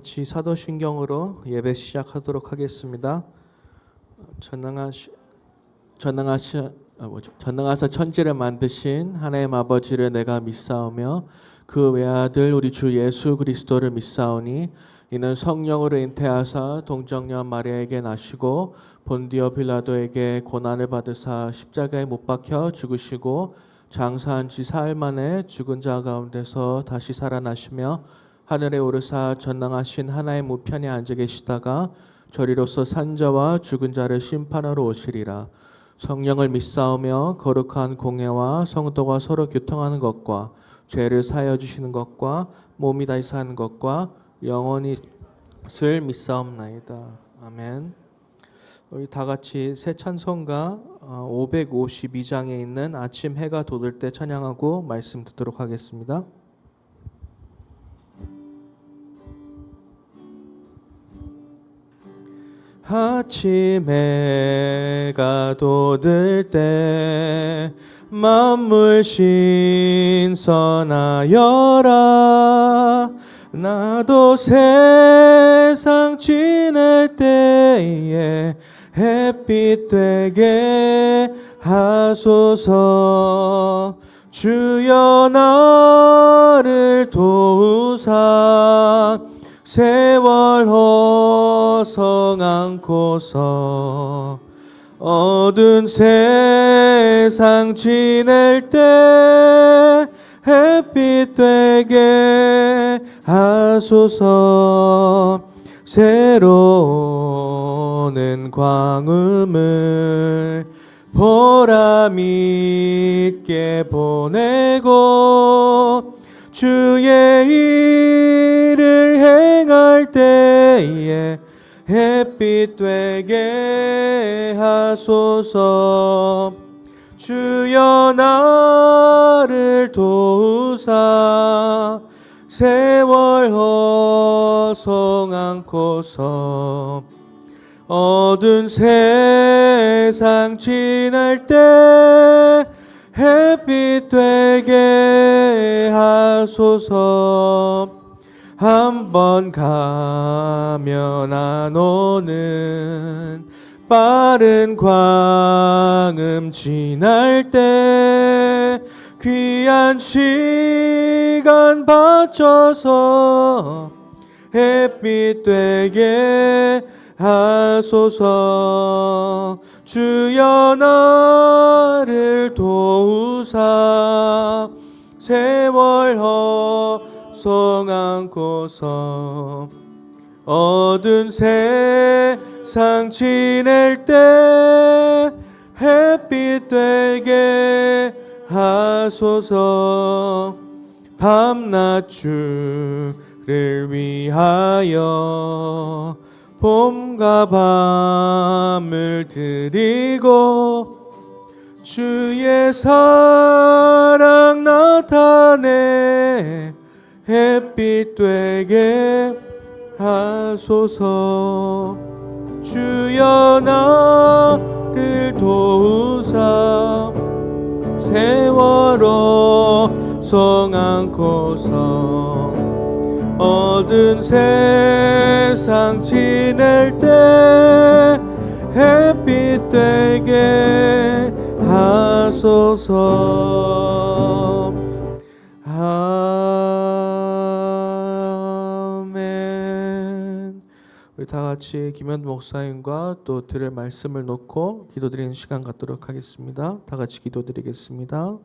같이 사도신경으로 예배 시작하도록 하겠습니다. 전능하사 천지를 만드신 하나님 아버지를 내가 믿사오며 그 외아들 우리 주 예수 그리스도를 믿사오니 이는 성령으로 잉태하사 동정녀 마리아에게 나시고 본디오 빌라도에게 고난을 받으사 십자가에 못 박혀 죽으시고 장사한 지 사흘 만에 죽은 자 가운데서 다시 살아나시며 하늘에 오르사 전능하신 하나님 우편에 앉아 계시다가 저리로서 산자와 죽은 자를 심판하러 오시리라. 성령을 믿사오며 거룩한 공예와 성도가 서로 교통하는 것과 죄를 사하여 주시는 것과 몸이 다시 사는 것과 영원히 을 믿사옵나이다. 아멘. 우리 다 같이 새 찬송가 552장에 있는 아침 해가 돋을 때 찬양하고 말씀 듣도록 하겠습니다. 아침 해가 돋을 때 만물 신선하여라. 나도 세상 지낼 때에 햇빛 되게 하소서. 주여 나를 도우사 세월 허성 않고서 어두운 세상 지낼 때 햇빛 되게 하소서. 새로운 광음을 보람 있게 보내고 주의 일을 행할 때에 햇빛 되게 하소서. 주여 나를 도우사 세월 허성 않고서 어두운 세상 지날 때 햇빛 되게 하소서. 한번 가면 안 오는 빠른 광음 지날 때 귀한 시간 바쳐서 햇빛 되게 하소서. 주여 나를 도우사 세월 허성 않고서 어두운 세상 지낼 때 햇빛 되게 하소서. 밤낮 주를 위하여 봄과 밤을 드리고 주의 사랑 나타내 햇빛 되게 하소서. 주여 나를 도우사 세월호 성 않고서 어두운 세상 지낼 때 햇빛 되게 하소서. 아멘. 우리 다 같이 김현도 목사님과 또 들을 말씀을 놓고 기도드리는 시간 갖도록 하겠습니다. 다 같이 기도드리겠습니다.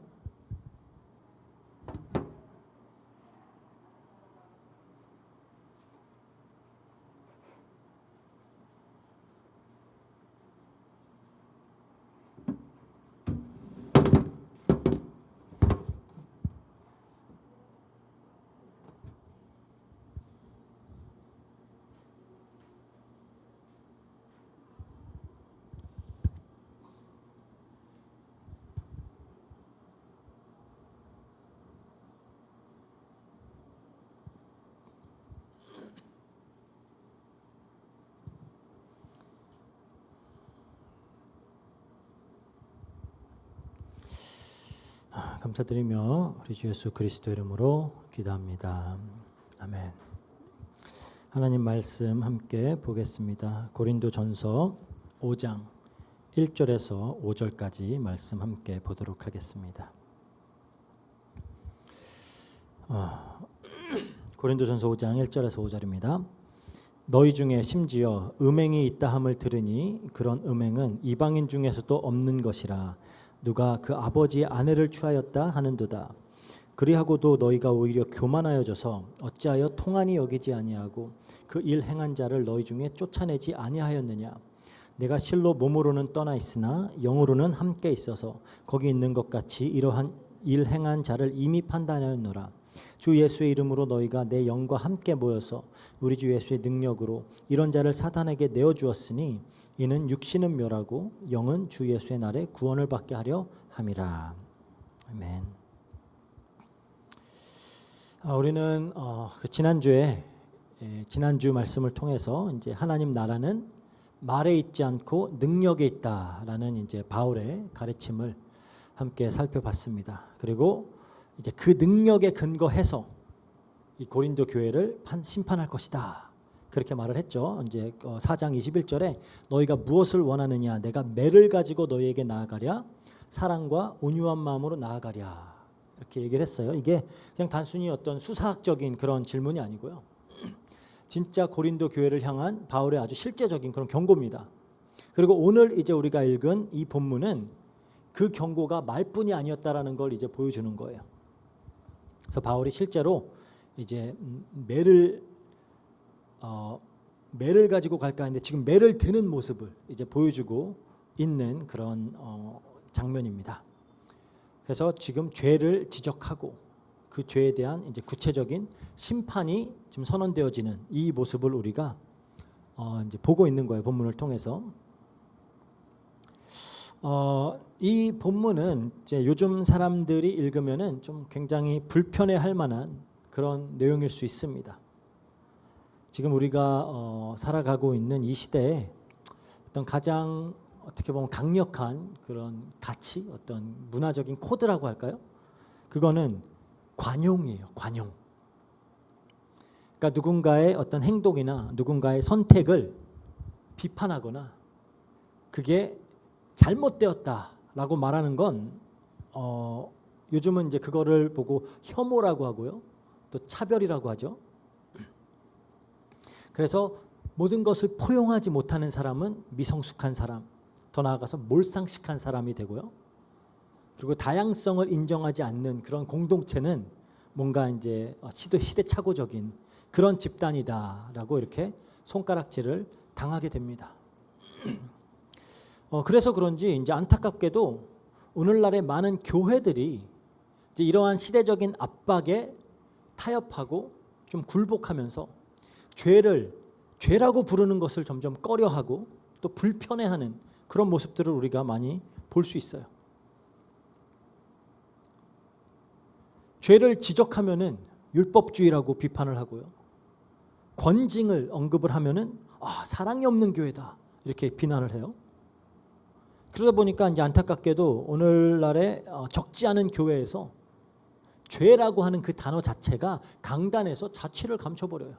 감사드리며 우리 주 예수 그리스도 이름으로 기도합니다. 아멘. 하나님 말씀 함께 보겠습니다. 고린도전서 5장 1절에서 5절까지 말씀 함께 보도록 하겠습니다. 고린도전서 5장 1절에서 5절입니다. 너희 중에 심지어 음행이 있다 함을 들으니 그런 음행은 이방인 중에서도 없는 것이라 누가 그 아버지의 아내를 취하였다 하는도다. 그리하고도 너희가 오히려 교만하여져서 어찌하여 통한이 여기지 아니하고 그 일 행한 자를 너희 중에 쫓아내지 아니하였느냐. 내가 실로 몸으로는 떠나 있으나 영으로는 함께 있어서 거기 있는 것 같이 이러한 일 행한 자를 이미 판단하였노라. 주 예수의 이름으로 너희가 내 영과 함께 모여서 우리 주 예수의 능력으로 이런 자를 사탄에게 내어주었으니 이는 육신은 멸하고 영은 주 예수의 날에 구원을 받게 하려 함이라. 아멘. 우리는 지난주 말씀을 통해서 이제 하나님 나라는 말에 있지 않고 능력에 있다라는 이제 바울의 가르침을 함께 살펴봤습니다. 그리고 이제 그 능력에 근거해서 이 고린도 교회를 심판할 것이다. 그렇게 말을 했죠. 이제 4장 21절에 너희가 무엇을 원하느냐 내가 매를 가지고 너희에게 나아가랴 사랑과 온유한 마음으로 나아가랴. 이렇게 얘기를 했어요. 이게 그냥 단순히 어떤 수사학적인 그런 질문이 아니고요. 진짜 고린도 교회를 향한 바울의 아주 실제적인 그런 경고입니다. 그리고 오늘 이제 우리가 읽은 이 본문은 그 경고가 말뿐이 아니었다라는 걸 이제 보여주는 거예요. 그래서 바울이 실제로 이제 매를 가지고 갈까 했는데 지금 매를 드는 모습을 이제 보여주고 있는 그런 장면입니다. 그래서 지금 죄를 지적하고 그 죄에 대한 이제 구체적인 심판이 지금 선언되어지는 이 모습을 우리가 이제 보고 있는 거예요. 본문을 통해서. 이 본문은 이제 요즘 사람들이 읽으면은 좀 굉장히 불편해할 만한 그런 내용일 수 있습니다. 지금 우리가 살아가고 있는 이 시대에 어떤 가장 어떻게 보면 강력한 그런 가치, 어떤 문화적인 코드라고 할까요? 그거는 관용이에요. 관용. 그러니까 누군가의 어떤 행동이나 누군가의 선택을 비판하거나 그게 잘못되었다라고 말하는 건 요즘은 이제 그거를 보고 혐오라고 하고요. 또 차별이라고 하죠. 그래서 모든 것을 포용하지 못하는 사람은 미성숙한 사람, 더 나아가서 몰상식한 사람이 되고요. 그리고 다양성을 인정하지 않는 그런 공동체는 뭔가 이제 시대착오적인 그런 집단이다라고 이렇게 손가락질을 당하게 됩니다. 그래서 그런지 이제 안타깝게도 오늘날의 많은 교회들이 이제 이러한 시대적인 압박에 타협하고 좀 굴복하면서 죄라고 부르는 것을 점점 꺼려하고 또 불편해하는 그런 모습들을 우리가 많이 볼 수 있어요. 죄를 지적하면은 율법주의라고 비판을 하고요. 권징을 언급을 하면은 사랑이 없는 교회다 이렇게 비난을 해요. 그러다 보니까 이제 안타깝게도 오늘날의 적지 않은 교회에서 죄라고 하는 그 단어 자체가 강단에서 자취를 감춰버려요.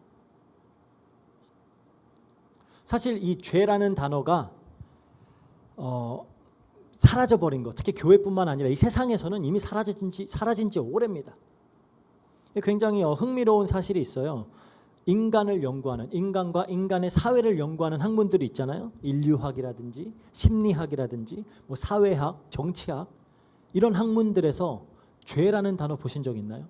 사실 이 죄라는 단어가 사라져버린 것, 특히 교회뿐만 아니라 이 세상에서는 이미 사라진 지 오래입니다. 굉장히 흥미로운 사실이 있어요. 인간을 연구하는, 인간과 인간의 사회를 연구하는 학문들이 있잖아요. 인류학이라든지 심리학이라든지 뭐 사회학, 정치학 이런 학문들에서 죄라는 단어 보신 적 있나요?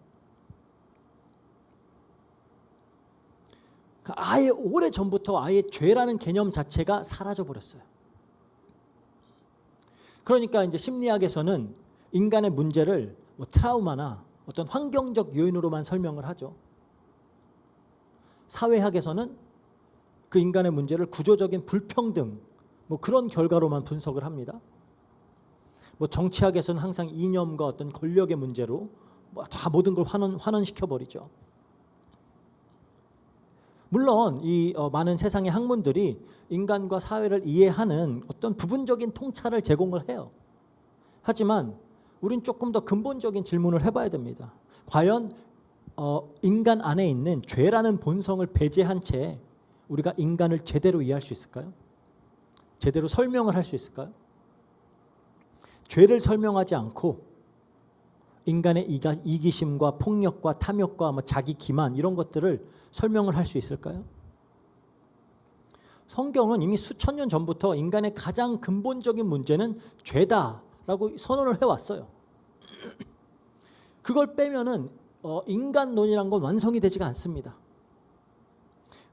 아예 오래전부터 아예 죄라는 개념 자체가 사라져 버렸어요. 그러니까 이제 심리학에서는 인간의 문제를 뭐 트라우마나 어떤 환경적 요인으로만 설명을 하죠. 사회학에서는 그 인간의 문제를 구조적인 불평등 뭐 그런 결과로만 분석을 합니다. 뭐 정치학에서는 항상 이념과 어떤 권력의 문제로 뭐 다 모든 걸 환원시켜 버리죠. 물론 이 많은 세상의 학문들이 인간과 사회를 이해하는 어떤 부분적인 통찰을 제공을 해요. 하지만 우린 조금 더 근본적인 질문을 해봐야 됩니다. 과연 인간 안에 있는 죄라는 본성을 배제한 채 우리가 인간을 제대로 이해할 수 있을까요? 제대로 설명을 할 수 있을까요? 죄를 설명하지 않고 인간의 이기심과 폭력과 탐욕과 자기 기만 이런 것들을 설명을 할 수 있을까요? 성경은 이미 수천 년 전부터 인간의 가장 근본적인 문제는 죄다라고 선언을 해왔어요. 그걸 빼면은 인간론이란 건 완성이 되지가 않습니다.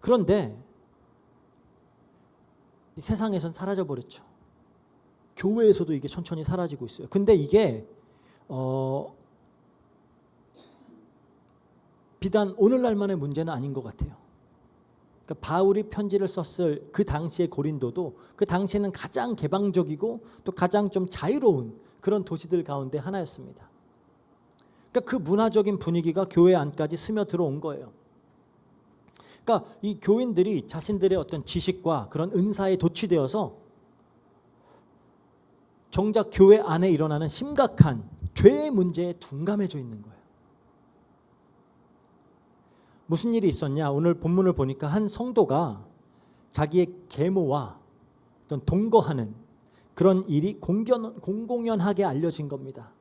그런데 이 세상에선 사라져버렸죠. 교회에서도 이게 천천히 사라지고 있어요. 근데 이게 비단 오늘날만의 문제는 아닌 것 같아요. 그러니까 바울이 편지를 썼을 그 당시의 고린도도 그 당시에는 가장 개방적이고 또 가장 좀 자유로운 그런 도시들 가운데 하나였습니다. 그러니까 그 문화적인 분위기가 교회 안까지 스며들어온 거예요. 그러니까 이 교인들이 자신들의 어떤 지식과 그런 은사에 도취되어서 정작 교회 안에 일어나는 심각한 죄의 문제에 둔감해져 있는 거예요. 무슨 일이 있었냐? 오늘 본문을 보니까 한 성도가 자기의 계모와 어떤 동거하는 그런 일이 공공연하게 알려진 겁니다.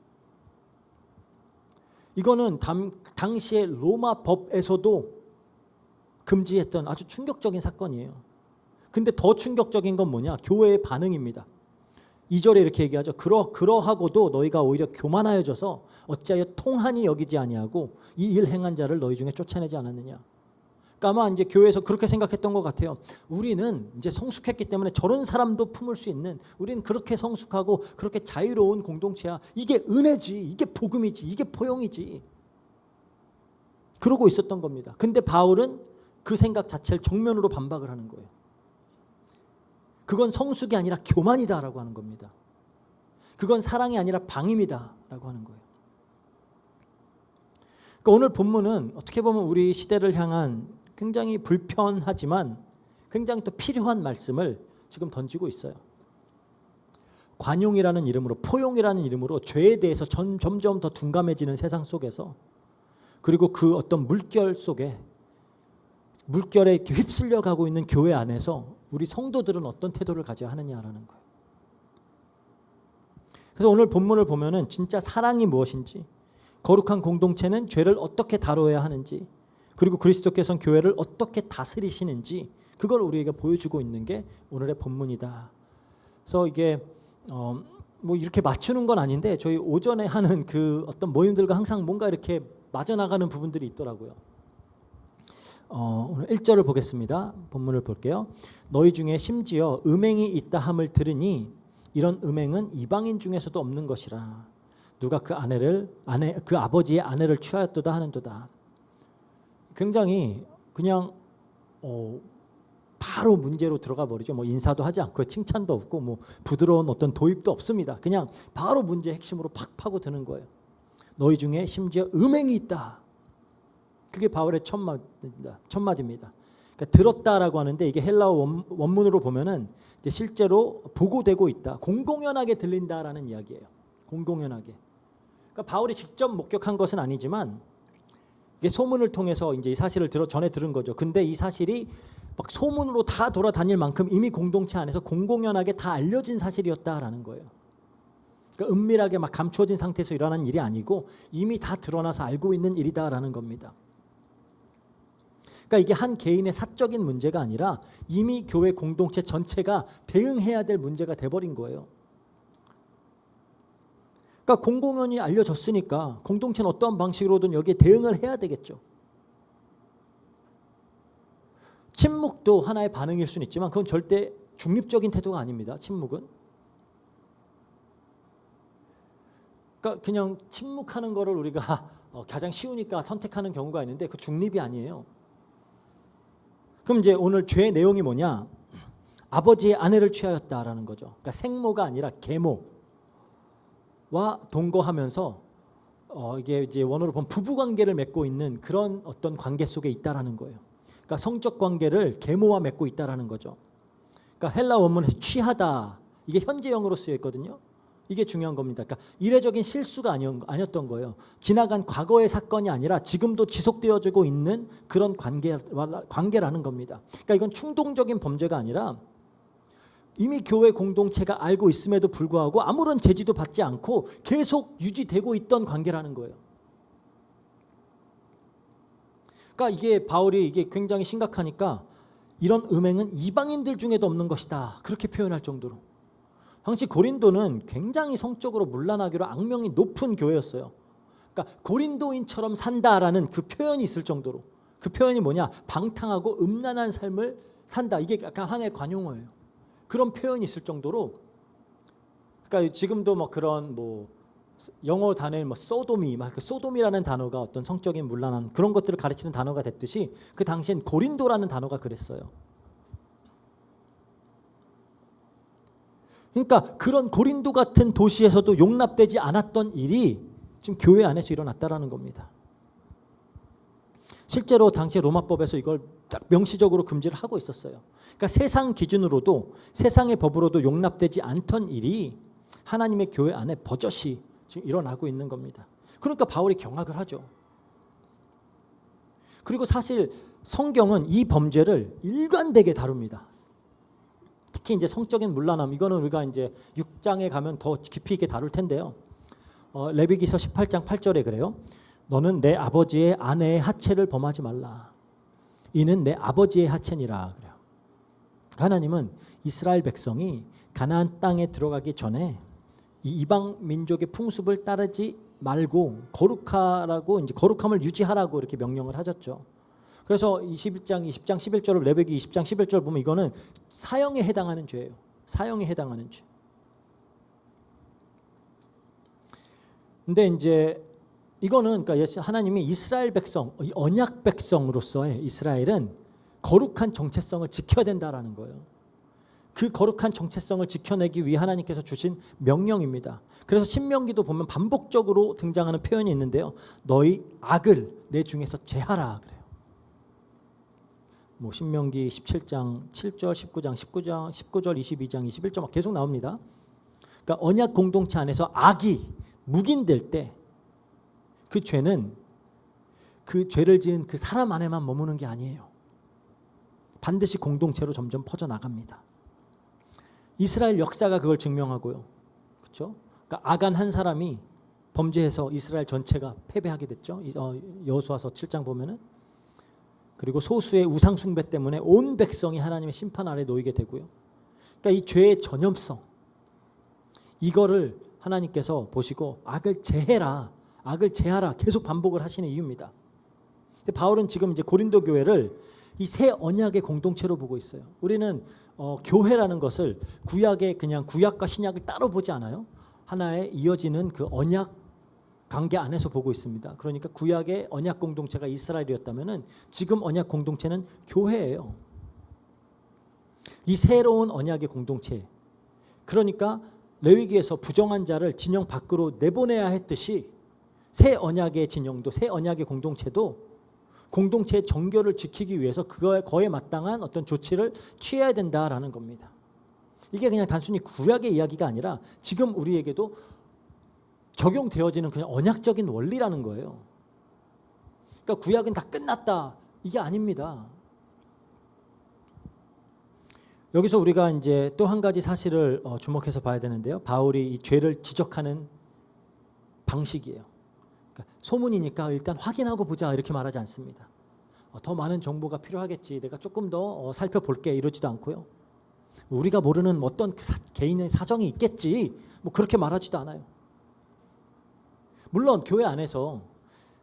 이거는 당시의 로마 법에서도 금지했던 아주 충격적인 사건이에요. 근데 더 충격적인 건 뭐냐? 교회의 반응입니다. 2절에 이렇게 얘기하죠. 그러하고도 너희가 오히려 교만하여져서 어찌하여 통한이 여기지 아니하고 이 일 행한 자를 너희 중에 쫓아내지 않았느냐. 그러니까 아마 이제 교회에서 그렇게 생각했던 것 같아요. 우리는 이제 성숙했기 때문에 저런 사람도 품을 수 있는, 우리는 그렇게 성숙하고 그렇게 자유로운 공동체야. 이게 은혜지, 이게 복음이지, 이게 포용이지. 그러고 있었던 겁니다. 근데 바울은 그 생각 자체를 정면으로 반박을 하는 거예요. 그건 성숙이 아니라 교만이다라고 하는 겁니다. 그건 사랑이 아니라 방임이다라고 하는 거예요. 그러니까 오늘 본문은 어떻게 보면 우리 시대를 향한 굉장히 불편하지만 굉장히 또 필요한 말씀을 지금 던지고 있어요. 관용이라는 이름으로, 포용이라는 이름으로 죄에 대해서 점점 더 둔감해지는 세상 속에서, 그리고 그 어떤 물결에 이렇게 휩쓸려 가고 있는 교회 안에서 우리 성도들은 어떤 태도를 가져야 하느냐라는 거예요. 그래서 오늘 본문을 보면은 진짜 사랑이 무엇인지, 거룩한 공동체는 죄를 어떻게 다뤄야 하는지, 그리고 그리스도께서는 교회를 어떻게 다스리시는지, 그걸 우리에게 보여주고 있는 게 오늘의 본문이다. 그래서 이게 뭐 이렇게 맞추는 건 아닌데 저희 오전에 하는 그 어떤 모임들과 항상 뭔가 이렇게 맞아나가는 부분들이 있더라고요. 오늘 1절을 보겠습니다. 본문을 볼게요. 너희 중에 심지어 음행이 있다 함을 들으니 이런 음행은 이방인 중에서도 없는 것이라. 누가 그 아버지의 아내를 취하였도다 하는도다. 굉장히 그냥 바로 문제로 들어가 버리죠. 뭐 인사도 하지 않고 칭찬도 없고 뭐 부드러운 어떤 도입도 없습니다. 그냥 바로 문제 핵심으로 팍 파고 드는 거예요. 너희 중에 심지어 음행이 있다. 그게 바울의 첫 마디입니다. 그러니까 들었다라고 하는데 이게 헬라어 원문으로 보면은 이제 실제로 보고되고 있다, 공공연하게 들린다라는 이야기예요. 공공연하게. 그러니까 바울이 직접 목격한 것은 아니지만 이게 소문을 통해서 이제 이 사실을 전해 들은 거죠. 근데 이 사실이 막 소문으로 다 돌아다닐 만큼 이미 공동체 안에서 공공연하게 다 알려진 사실이었다라는 거예요. 그러니까 은밀하게 막 감추어진 상태에서 일어난 일이 아니고 이미 다 드러나서 알고 있는 일이다라는 겁니다. 그러니까 이게 한 개인의 사적인 문제가 아니라 이미 교회 공동체 전체가 대응해야 될 문제가 돼버린 거예요. 그러니까 공공연히 알려졌으니까 공동체는 어떠한 방식으로든 여기에 대응을 해야 되겠죠. 침묵도 하나의 반응일 수는 있지만 그건 절대 중립적인 태도가 아닙니다. 침묵은. 그러니까 그냥 침묵하는 거를 우리가 가장 쉬우니까 선택하는 경우가 있는데 그 중립이 아니에요. 그럼 이제 오늘 죄의 내용이 뭐냐? 아버지의 아내를 취하였다라는 거죠. 그러니까 생모가 아니라 계모와 동거하면서 이게 이제 원어로 보면 부부 관계를 맺고 있는 그런 어떤 관계 속에 있다라는 거예요. 그러니까 성적 관계를 계모와 맺고 있다라는 거죠. 그러니까 헬라 원문에서 취하다, 이게 현재형으로 쓰여 있거든요. 이게 중요한 겁니다. 그러니까 이례적인 실수가 아니었던 거예요. 지나간 과거의 사건이 아니라 지금도 지속되어지고 있는 그런 관계라는 겁니다. 그러니까 이건 충동적인 범죄가 아니라 이미 교회 공동체가 알고 있음에도 불구하고 아무런 제지도 받지 않고 계속 유지되고 있던 관계라는 거예요. 그러니까 이게 바울이 이게 굉장히 심각하니까 이런 음행은 이방인들 중에도 없는 것이다. 그렇게 표현할 정도로. 당시 고린도는 굉장히 성적으로 문란하기로 악명이 높은 교회였어요. 그러니까 고린도인처럼 산다라는 그 표현이 있을 정도로. 그 표현이 뭐냐? 방탕하고 음란한 삶을 산다. 이게 약간 하나의 관용어예요. 그런 표현이 있을 정도로. 그러니까 지금도 뭐 그런 뭐 영어 단어에 뭐 소돔이, 그 소돔이라는 단어가 어떤 성적인 문란한 그런 것들을 가르치는 단어가 됐듯이 그 당시엔 고린도라는 단어가 그랬어요. 그러니까 그런 고린도 같은 도시에서도 용납되지 않았던 일이 지금 교회 안에서 일어났다라는 겁니다. 실제로 당시 로마법에서 이걸 딱 명시적으로 금지를 하고 있었어요. 그러니까 세상 기준으로도 세상의 법으로도 용납되지 않던 일이 하나님의 교회 안에 버젓이 지금 일어나고 있는 겁니다. 그러니까 바울이 경악을 하죠. 그리고 사실 성경은 이 범죄를 일관되게 다룹니다. 특히 이제 성적인 문란함, 이거는 우리가 이제 6장에 가면 더 깊이 있게 다룰 텐데요. 레위기서 18장 8절에 그래요. 너는 내 아버지의 아내의 하체를 범하지 말라. 이는 내 아버지의 하체니라 그래요. 하나님은 이스라엘 백성이 가나안 땅에 들어가기 전에 이 이방 민족의 풍습을 따르지 말고 거룩하라고 이제 거룩함을 유지하라고 이렇게 명령을 하셨죠. 그래서 21장 20장 11절을 레위기 20장 11절 보면 이거는 사형에 해당하는 죄예요. 사형에 해당하는 죄. 근데 이제 이거는 그러니까 하나님이 이스라엘 백성, 이 언약 백성으로서의 이스라엘은 거룩한 정체성을 지켜야 된다라는 거예요. 그 거룩한 정체성을 지켜내기 위해 하나님께서 주신 명령입니다. 그래서 신명기도 보면 반복적으로 등장하는 표현이 있는데요. 너희 악을 내 중에서 제하라 그래요. 뭐 신명기 17장 7절, 19장 19절, 22장 21절 막 계속 나옵니다. 그러니까 언약 공동체 안에서 악이 묵인될 때 그 죄는 그 죄를 지은 그 사람 안에만 머무는 게 아니에요. 반드시 공동체로 점점 퍼져나갑니다. 이스라엘 역사가 그걸 증명하고요. 그렇죠? 그러니까 아간 한 사람이 범죄해서 이스라엘 전체가 패배하게 됐죠. 여호수아서 7장 보면은. 그리고 소수의 우상 숭배 때문에 온 백성이 하나님의 심판 아래 놓이게 되고요. 그러니까 이 죄의 전염성, 이거를 하나님께서 보시고 악을 제해라, 악을 제하라 계속 반복을 하시는 이유입니다. 근데 바울은 지금 이제 고린도 교회를 이 새 언약의 공동체로 보고 있어요. 우리는 교회라는 것을 구약의 그냥 구약과 신약을 따로 보지 않아요. 하나의 이어지는 그 언약 관계 안에서 보고 있습니다. 그러니까 구약의 언약 공동체가 이스라엘이었다면은 지금 언약 공동체는 교회예요. 이 새로운 언약의 공동체. 그러니까 레위기에서 부정한 자를 진영 밖으로 내보내야 했듯이 새 언약의 진영도 새 언약의 공동체도 공동체의 정결을 지키기 위해서 그거에 마땅한 어떤 조치를 취해야 된다라는 겁니다. 이게 그냥 단순히 구약의 이야기가 아니라 지금 우리에게도 적용되어지는 그냥 언약적인 원리라는 거예요. 그러니까 구약은 다 끝났다 이게 아닙니다. 여기서 우리가 이제 또 한 가지 사실을 주목해서 봐야 되는데요. 바울이 이 죄를 지적하는 방식이에요. 그러니까 소문이니까 일단 확인하고 보자 이렇게 말하지 않습니다. 더 많은 정보가 필요하겠지. 내가 조금 더 살펴볼게 이러지도 않고요. 우리가 모르는 어떤 개인의 사정이 있겠지. 뭐 그렇게 말하지도 않아요. 물론 교회 안에서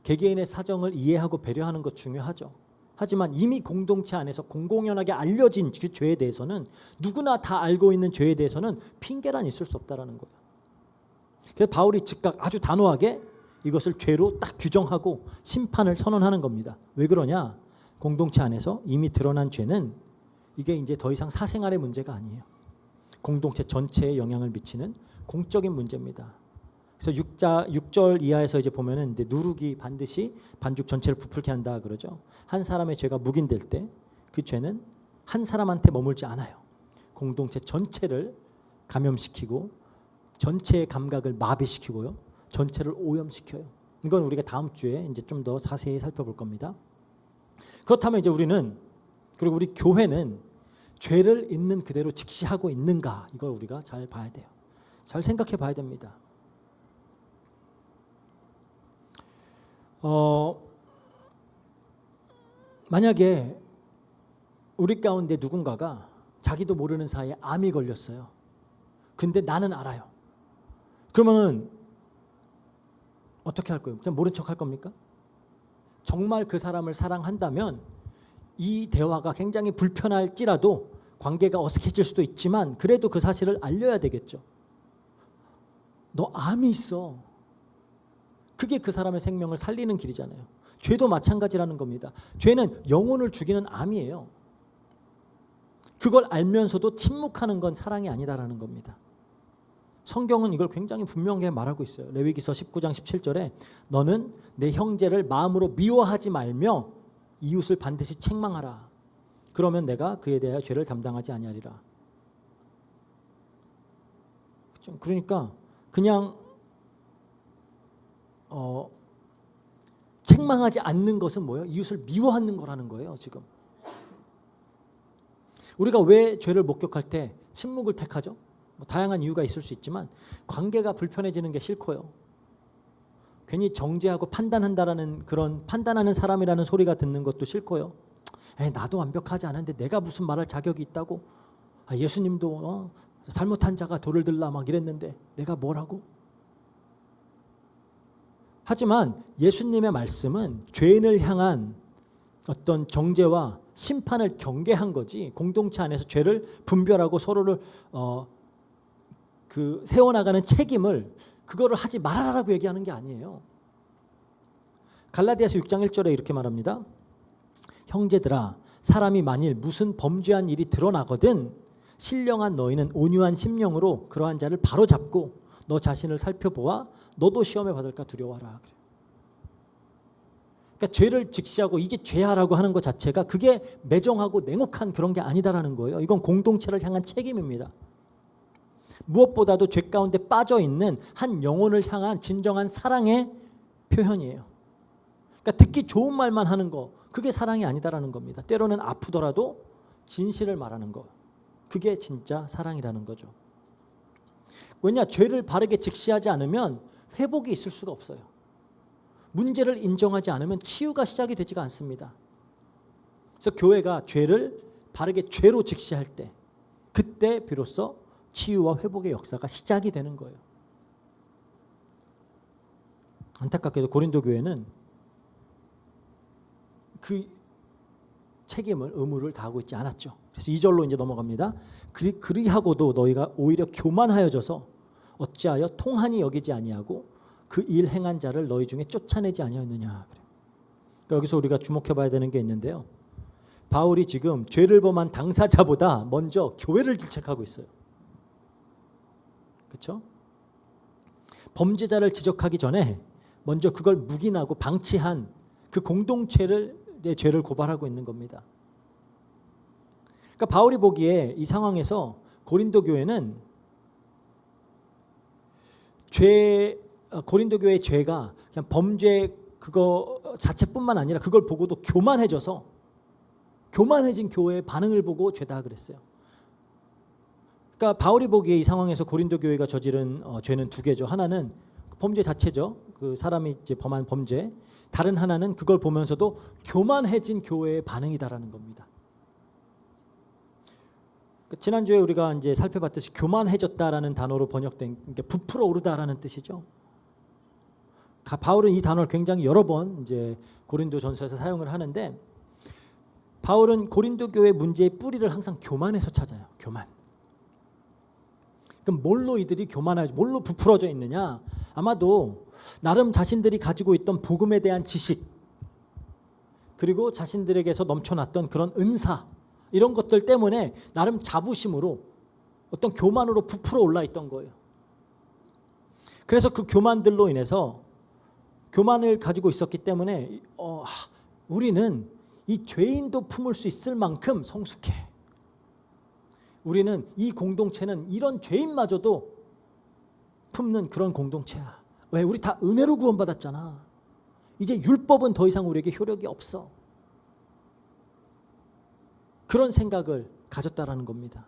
개개인의 사정을 이해하고 배려하는 것 중요하죠. 하지만 이미 공동체 안에서 공공연하게 알려진 그 죄에 대해서는 누구나 다 알고 있는 죄에 대해서는 핑계란 있을 수 없다라는 거예요. 그래서 바울이 즉각 아주 단호하게 이것을 죄로 딱 규정하고 심판을 선언하는 겁니다. 왜 그러냐? 공동체 안에서 이미 드러난 죄는 이게 이제 더 이상 사생활의 문제가 아니에요. 공동체 전체에 영향을 미치는 공적인 문제입니다. 그래서 6절 이하에서 이제 보면은 이제 누룩이 반드시 반죽 전체를 부풀게 한다 그러죠. 한 사람의 죄가 묵인될 때 그 죄는 한 사람한테 머물지 않아요. 공동체 전체를 감염시키고 전체의 감각을 마비시키고요. 전체를 오염시켜요. 이건 우리가 다음 주에 이제 좀 더 자세히 살펴볼 겁니다. 그렇다면 이제 우리는, 그리고 우리 교회는 죄를 있는 그대로 직시하고 있는가, 이걸 우리가 잘 봐야 돼요. 잘 생각해 봐야 됩니다. 만약에 우리 가운데 누군가가 자기도 모르는 사이에 암이 걸렸어요. 근데 나는 알아요. 그러면은 어떻게 할 거예요? 그냥 모른 척 할 겁니까? 정말 그 사람을 사랑한다면 이 대화가 굉장히 불편할지라도 관계가 어색해질 수도 있지만 그래도 그 사실을 알려야 되겠죠. 너 암이 있어. 그게 그 사람의 생명을 살리는 길이잖아요. 죄도 마찬가지라는 겁니다. 죄는 영혼을 죽이는 암이에요. 그걸 알면서도 침묵하는 건 사랑이 아니다라는 겁니다. 성경은 이걸 굉장히 분명하게 말하고 있어요. 레위기서 19장 17절에 너는 내 형제를 마음으로 미워하지 말며 이웃을 반드시 책망하라. 그러면 내가 그에 대하여 죄를 담당하지 아니하리라. 그러니까 그냥 책망하지 않는 것은 뭐예요? 이웃을 미워하는 거라는 거예요. 지금 우리가 왜 죄를 목격할 때 침묵을 택하죠? 뭐 다양한 이유가 있을 수 있지만 관계가 불편해지는 게 싫고요. 괜히 정죄하고 판단한다라는 그런 판단하는 사람이라는 소리가 듣는 것도 싫고요. 나도 완벽하지 않은데 내가 무슨 말할 자격이 있다고? 예수님도 잘못한 자가 돌을 들라 막 이랬는데 내가 뭐라고? 하지만 예수님의 말씀은 죄인을 향한 어떤 정죄와 심판을 경계한 거지, 공동체 안에서 죄를 분별하고 서로를 세워나가는 책임을 그거를 하지 말아라라고 얘기하는 게 아니에요. 갈라디아서 6장 1절에 이렇게 말합니다. 형제들아, 사람이 만일 무슨 범죄한 일이 드러나거든 신령한 너희는 온유한 심령으로 그러한 자를 바로잡고 너 자신을 살펴보아 너도 시험에 받을까 두려워하라. 그러니까 죄를 직시하고 이게 죄야라고 하는 것 자체가 그게 매정하고 냉혹한 그런 게 아니다라는 거예요. 이건 공동체를 향한 책임입니다. 무엇보다도 죄 가운데 빠져 있는 한 영혼을 향한 진정한 사랑의 표현이에요. 그러니까 듣기 좋은 말만 하는 거, 그게 사랑이 아니다라는 겁니다. 때로는 아프더라도 진실을 말하는 거, 그게 진짜 사랑이라는 거죠. 왜냐? 죄를 바르게 직시하지 않으면 회복이 있을 수가 없어요. 문제를 인정하지 않으면 치유가 시작이 되지가 않습니다. 그래서 교회가 죄를 바르게 죄로 직시할 때, 그때 비로소 치유와 회복의 역사가 시작이 되는 거예요. 안타깝게도 고린도 교회는 그 책임을, 의무를 다하고 있지 않았죠. 그래서 2절로 이제 넘어갑니다. 그리하고도 너희가 오히려 교만하여져서 어찌하여 통한이 여기지 아니하고 그 일 행한 자를 너희 중에 쫓아내지 아니하였느냐. 그러니까 여기서 우리가 주목해 봐야 되는 게 있는데요. 바울이 지금 죄를 범한 당사자보다 먼저 교회를 질책하고 있어요. 그렇죠? 범죄자를 지적하기 전에 먼저 그걸 묵인하고 방치한 그 공동체를 내 죄를 고발하고 있는 겁니다. 그러니까 바울이 보기에 이 상황에서 고린도 교회는 고린도 교회의 죄가 그냥 범죄 그거 자체뿐만 아니라 그걸 보고도 교만해져서 교만해진 교회의 반응을 보고 죄다 그랬어요. 그러니까 바울이 보기에 이 상황에서 고린도 교회가 저지른 죄는 두 개죠. 하나는 범죄 자체죠. 그 사람이 이제 범한 범죄. 다른 하나는 그걸 보면서도 교만해진 교회의 반응이다라는 겁니다. 지난주에 우리가 이제 살펴봤듯이 교만해졌다라는 단어로 번역된 게 부풀어 오르다라는 뜻이죠. 바울은 이 단어를 굉장히 여러 번 이제 고린도전서에서 사용을 하는데, 바울은 고린도 교회 문제의 뿌리를 항상 교만에서 찾아요. 교만. 그럼 뭘로 이들이 교만하죠? 뭘로 부풀어져 있느냐? 아마도 나름 자신들이 가지고 있던 복음에 대한 지식, 그리고 자신들에게서 넘쳐났던 그런 은사, 이런 것들 때문에 나름 자부심으로 어떤 교만으로 부풀어 올라 있던 거예요. 그래서 그 교만들로 인해서 교만을 가지고 있었기 때문에 우리는 이 죄인도 품을 수 있을 만큼 성숙해. 우리는 이 공동체는 이런 죄인마저도 품는 그런 공동체야. 왜? 우리 다 은혜로 구원받았잖아. 이제 율법은 더 이상 우리에게 효력이 없어. 그런 생각을 가졌다라는 겁니다.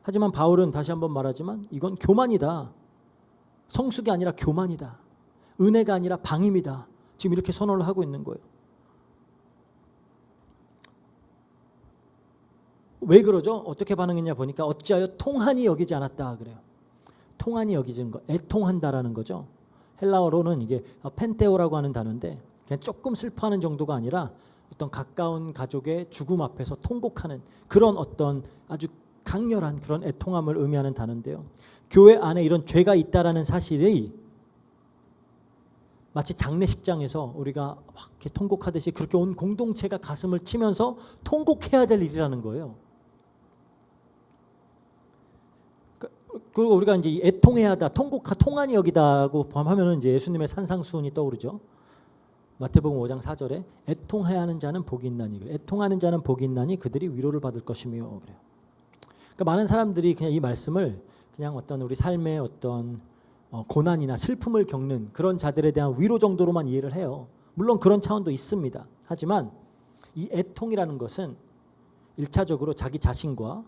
하지만 바울은 다시 한번 말하지만 이건 교만이다. 성숙이 아니라 교만이다. 은혜가 아니라 방임이다. 지금 이렇게 선언을 하고 있는 거예요. 왜 그러죠? 어떻게 반응했냐 보니까 어찌하여 통한이 여기지 않았다 그래요. 통한이 여기진 거, 애통한다라는 거죠. 헬라어로는 이게 펜테오라고 하는 단어인데 그냥 조금 슬퍼하는 정도가 아니라 어떤 가까운 가족의 죽음 앞에서 통곡하는 그런 어떤 아주 강렬한 그런 애통함을 의미하는 단어인데요. 교회 안에 이런 죄가 있다라는 사실이 마치 장례식장에서 우리가 막 이렇게 통곡하듯이 그렇게 온 공동체가 가슴을 치면서 통곡해야 될 일이라는 거예요. 그리고 우리가 이제 애통해야 하다, 통한이 여기다고 하면은 이제 예수님의 산상수훈이 떠오르죠. 마태복음 5장 4절에 애통해야 하는 자는 복이 있나니, 애통하는 자는 복이 있나니 그들이 위로를 받을 것이며 그래요. 그러니까 많은 사람들이 그냥 이 말씀을 그냥 어떤 우리 삶의 어떤 고난이나 슬픔을 겪는 그런 자들에 대한 위로 정도로만 이해를 해요. 물론 그런 차원도 있습니다. 하지만 이 애통이라는 것은 1차적으로 자기 자신과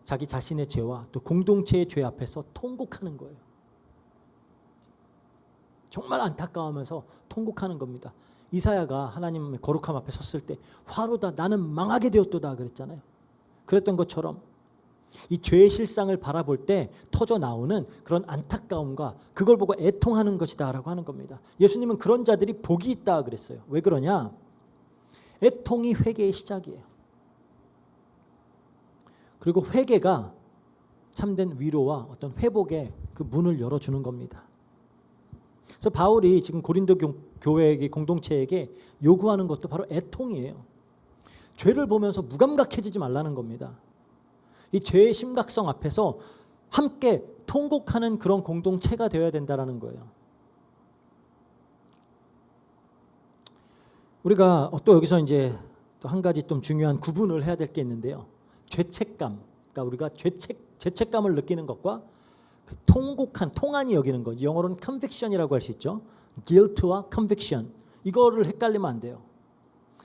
자기 자신의 죄와 또 공동체의 죄 앞에서 통곡하는 거예요. 정말 안타까워하면서 통곡하는 겁니다. 이사야가 하나님의 거룩함 앞에 섰을 때 화로다 나는 망하게 되었도다 그랬잖아요. 그랬던 것처럼 이 죄의 실상을 바라볼 때 터져 나오는 그런 안타까움과 그걸 보고 애통하는 것이다 라고 하는 겁니다. 예수님은 그런 자들이 복이 있다 그랬어요. 왜 그러냐? 애통이 회개의 시작이에요. 그리고 회개가 참된 위로와 어떤 회복의 그 문을 열어주는 겁니다. 그래서 바울이 지금 고린도 교회에게 공동체에게 요구하는 것도 바로 애통이에요. 죄를 보면서 무감각해지지 말라는 겁니다. 이 죄의 심각성 앞에서 함께 통곡하는 그런 공동체가 되어야 된다는 거예요. 우리가 또 여기서 이제 또 한 가지 좀 중요한 구분을 해야 될 게 있는데요. 죄책감, 그러니까 우리가 죄책감을 느끼는 것과 그 통한이 여기는 것, 영어로는 conviction이라고 할 수 있죠. guilt와 conviction, 이거를 헷갈리면 안 돼요.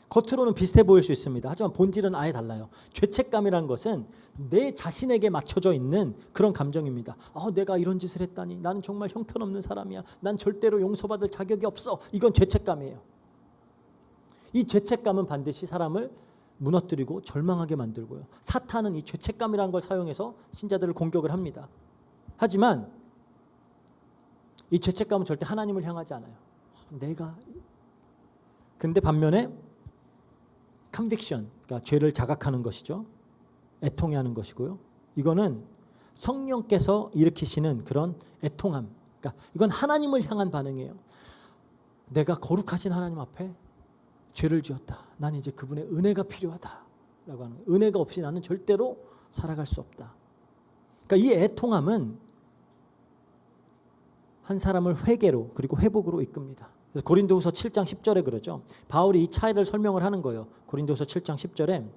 겉으로는 비슷해 보일 수 있습니다. 하지만 본질은 아예 달라요. 죄책감이라는 것은 내 자신에게 맞춰져 있는 그런 감정입니다. 내가 이런 짓을 했다니, 나는 정말 형편없는 사람이야, 난 절대로 용서받을 자격이 없어. 이건 죄책감이에요. 이 죄책감은 반드시 사람을 무너뜨리고 절망하게 만들고요. 사탄은 이 죄책감이라는 걸 사용해서 신자들을 공격을 합니다. 하지만 이 죄책감은 절대 하나님을 향하지 않아요. 근데 반면에 conviction, 그러니까 죄를 자각하는 것이죠. 애통해하는 것이고요. 이거는 성령께서 일으키시는 그런 애통함. 그러니까 이건 하나님을 향한 반응이에요. 내가 거룩하신 하나님 앞에 죄를 지었다. 난 이제 그분의 은혜가 필요하다라고 하는 거예요. 은혜가 없이 나는 절대로 살아갈 수 없다. 그러니까 이 애통함은 한 사람을 회개로 그리고 회복으로 이끕니다. 그래서 고린도후서 7장 10절에 그러죠. 바울이 이 차이를 설명을 하는 거예요. 고린도후서 7장 10절에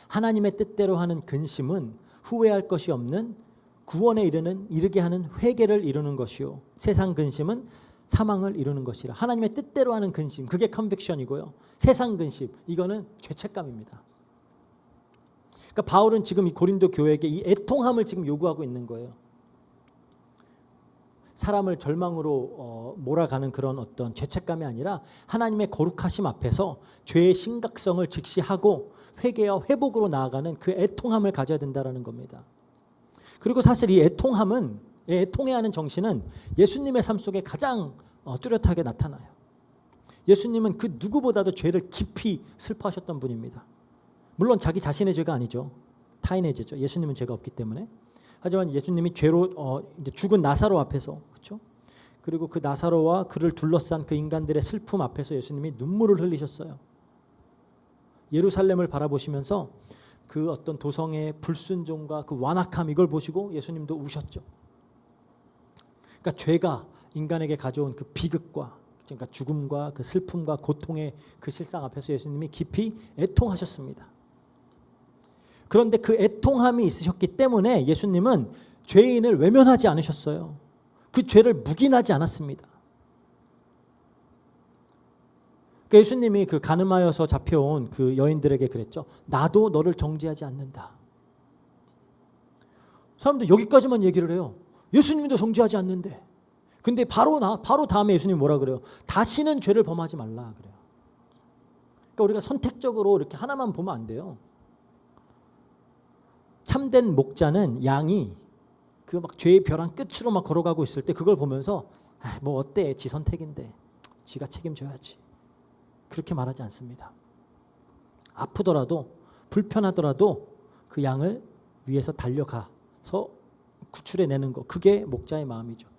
하나님의 뜻대로 하는 근심은 후회할 것이 없는 구원에 이르게 하는 회개를 이루는 것이요. 세상 근심은 사망을 이루는 것이라. 하나님의 뜻대로 하는 근심, 그게 컨빅션이고요. 세상 근심, 이거는 죄책감입니다. 그러니까 바울은 지금 이 고린도 교회에게 이 애통함을 지금 요구하고 있는 거예요. 사람을 절망으로 몰아가는 그런 어떤 죄책감이 아니라 하나님의 거룩하심 앞에서 죄의 심각성을 직시하고 회개와 회복으로 나아가는 그 애통함을 가져야 된다는 겁니다. 그리고 사실 이 애통해야 하는 정신은 예수님의 삶 속에 가장 뚜렷하게 나타나요. 예수님은 그 누구보다도 죄를 깊이 슬퍼하셨던 분입니다. 물론 자기 자신의 죄가 아니죠. 타인의 죄죠. 예수님은 죄가 없기 때문에. 하지만 예수님이 죄로 이제 죽은 나사로 앞에서, 그렇죠? 그리고 그 나사로와 그를 둘러싼 그 인간들의 슬픔 앞에서 예수님이 눈물을 흘리셨어요. 예루살렘을 바라보시면서 그 어떤 도성의 불순종과 그 완악함, 이걸 보시고 예수님도 우셨죠. 그러니까 죄가 인간에게 가져온 그 비극과, 그러니까 죽음과 그 슬픔과 고통의 그 실상 앞에서 예수님이 깊이 애통하셨습니다. 그런데 그 애통함이 있으셨기 때문에 예수님은 죄인을 외면하지 않으셨어요. 그 죄를 묵인하지 않았습니다. 그러니까 예수님이 그 간음하여서 잡혀온 그 여인들에게 그랬죠. 나도 너를 정죄하지 않는다. 사람들 여기까지만 얘기를 해요. 예수님도 정죄하지 않는데. 근데 바로 다음에 예수님이 뭐라 그래요? 다시는 죄를 범하지 말라 그래요. 그러니까 우리가 선택적으로 이렇게 하나만 보면 안 돼요. 참된 목자는 양이 그 막 죄의 벼랑 끝으로 막 걸어가고 있을 때 그걸 보면서 뭐 어때? 지 선택인데 지가 책임져야지. 그렇게 말하지 않습니다. 아프더라도 불편하더라도 그 양을 위해서 달려가서 구출해내는 거, 그게 목자의 마음이죠.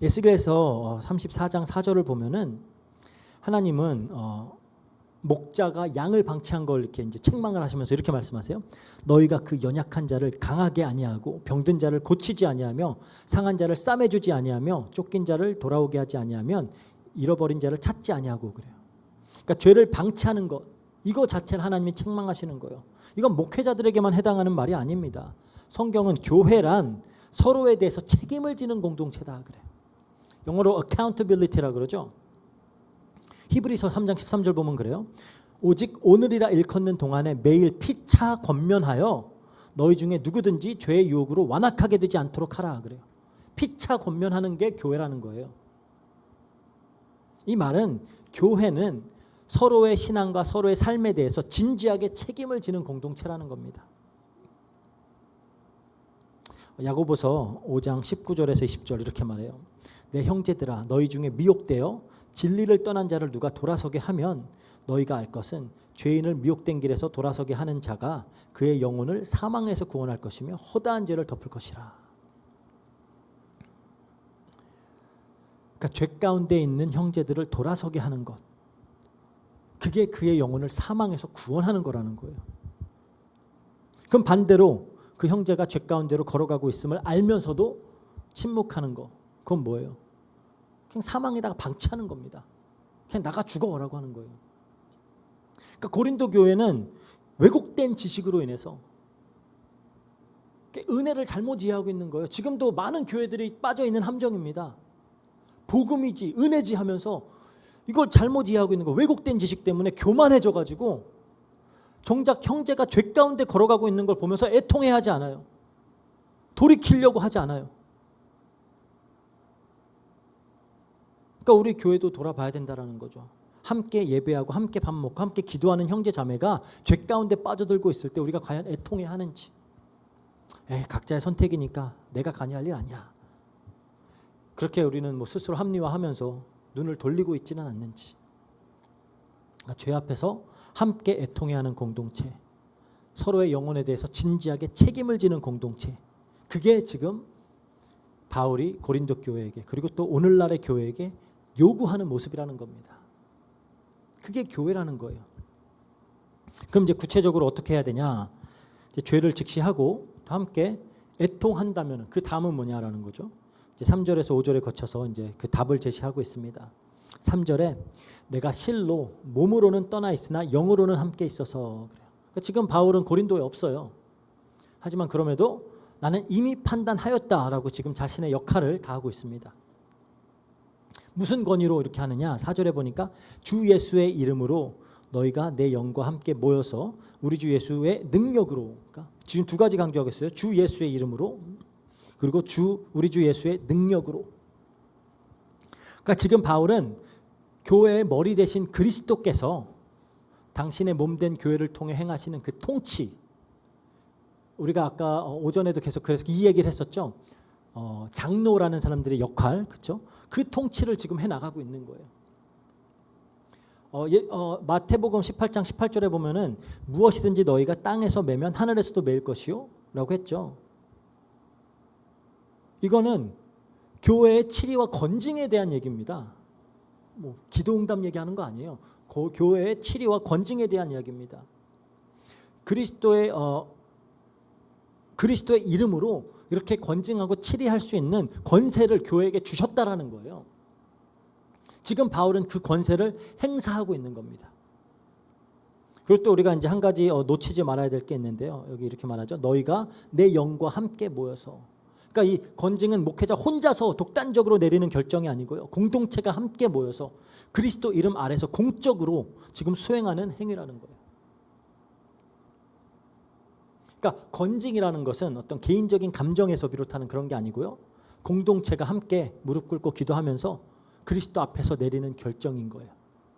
에스겔서 34장 4절을 보면은 하나님은 목자가 양을 방치한 걸 이렇게 이제 책망을 하시면서 이렇게 말씀하세요. 너희가 그 연약한 자를 강하게 아니하고 병든 자를 고치지 아니하며 상한 자를 싸매주지 아니하며 쫓긴 자를 돌아오게 하지 아니하면 잃어버린 자를 찾지 아니하고 그래요. 그러니까 죄를 방치하는 것, 이거 자체를 하나님이 책망하시는 거예요. 이건 목회자들에게만 해당하는 말이 아닙니다. 성경은 교회란 서로에 대해서 책임을 지는 공동체다 그래요. 영어로 accountability라 그러죠. 히브리서 3장 13절 보면 그래요. 오직 오늘이라 일컫는 동안에 매일 피차 권면하여 너희 중에 누구든지 죄의 유혹으로 완악하게 되지 않도록 하라 그래요. 피차 권면하는 게 교회라는 거예요. 이 말은 교회는 서로의 신앙과 서로의 삶에 대해서 진지하게 책임을 지는 공동체라는 겁니다. 야고보서 5장 19절에서 20절 이렇게 말해요. 내 형제들아 너희 중에 미혹되어 진리를 떠난 자를 누가 돌아서게 하면 너희가 알 것은 죄인을 미혹된 길에서 돌아서게 하는 자가 그의 영혼을 사망에서 구원할 것이며 허다한 죄를 덮을 것이라. 그러니까 죄 가운데 있는 형제들을 돌아서게 하는 것, 그게 그의 영혼을 사망에서 구원하는 거라는 거예요. 그럼 반대로 그 형제가 죄 가운데로 걸어가고 있음을 알면서도 침묵하는 거, 그건 뭐예요? 그냥 사망에다가 방치하는 겁니다. 그냥 나가 죽어라고 하는 거예요. 그러니까 고린도 교회는 왜곡된 지식으로 인해서 은혜를 잘못 이해하고 있는 거예요. 지금도 많은 교회들이 빠져 있는 함정입니다. 복음이지 은혜지 하면서 이걸 잘못 이해하고 있는 거예요. 왜곡된 지식 때문에 교만해져 가지고 정작 형제가 죄 가운데 걸어가고 있는 걸 보면서 애통해하지 않아요. 돌이키려고 하지 않아요. 그러니까 우리 교회도 돌아봐야 된다는 거죠. 함께 예배하고 함께 밥 먹고 함께 기도하는 형제 자매가 죄 가운데 빠져들고 있을 때 우리가 과연 애통해야 하는지. 각자의 선택이니까 내가 관여할 일 아니야. 그렇게 우리는 뭐 스스로 합리화하면서 눈을 돌리고 있지는 않는지. 그러니까 죄 앞에서 함께 애통해야 하는 공동체, 서로의 영혼에 대해서 진지하게 책임을 지는 공동체, 그게 지금 바울이 고린도 교회에게 그리고 또 오늘날의 교회에게 요구하는 모습이라는 겁니다. 그게 교회라는 거예요. 그럼 이제 구체적으로 어떻게 해야 되냐? 이제 죄를 직시하고 또 함께 애통한다면 그 다음은 뭐냐라는 거죠. 이제 3절에서 5절에 거쳐서 이제 그 답을 제시하고 있습니다. 3절에 내가 실로 몸으로는 떠나 있으나 영으로는 함께 있어서 그래요. 그러니까 지금 바울은 고린도에 없어요. 하지만 그럼에도 나는 이미 판단하였다라고 지금 자신의 역할을 다하고 있습니다. 무슨 권위로 이렇게 하느냐? 4절에 보니까 주 예수의 이름으로 너희가 내 영과 함께 모여서 우리 주 예수의 능력으로, 그러니까 지금 두 가지 강조하겠어요. 주 예수의 이름으로 그리고 우리 주 예수의 능력으로. 그러니까 지금 바울은 교회의 머리 대신 그리스도께서 당신의 몸된 교회를 통해 행하시는 그 통치, 우리가 아까 오전에도 계속 그래서 이 얘기를 했었죠. 장로라는 사람들의 역할, 그렇죠? 그 통치를 지금 해 나가고 있는 거예요. 마태복음 18장 18절에 보면은 무엇이든지 너희가 땅에서 매면 하늘에서도 매일 것이요라고 했죠. 이거는 교회의 치리와 건징에 대한 얘기입니다. 뭐 기도응답 얘기하는 거 아니에요. 교회의 치리와 건징에 대한 이야기입니다. 그리스도의 이름으로 이렇게 건징하고 치리할 수 있는 권세를 교회에게 주셨다라는 거예요. 지금 바울은 그 권세를 행사하고 있는 겁니다. 그리고 또 우리가 이제 한 가지 놓치지 말아야 될 게 있는데요. 여기 이렇게 말하죠. 너희가 내 영과 함께 모여서. 그러니까 이 건징은 목회자 혼자서 독단적으로 내리는 결정이 아니고요. 공동체가 함께 모여서 그리스도 이름 아래서 공적으로 지금 수행하는 행위라는 거예요. 그러니까 건징이라는 것은 어떤 개인적인 감정에서 비롯하는 그런 게 아니고요. 공동체가 함께 무릎 꿇고 기도하면서 그리스도 앞에서 내리는 결정인 거예요.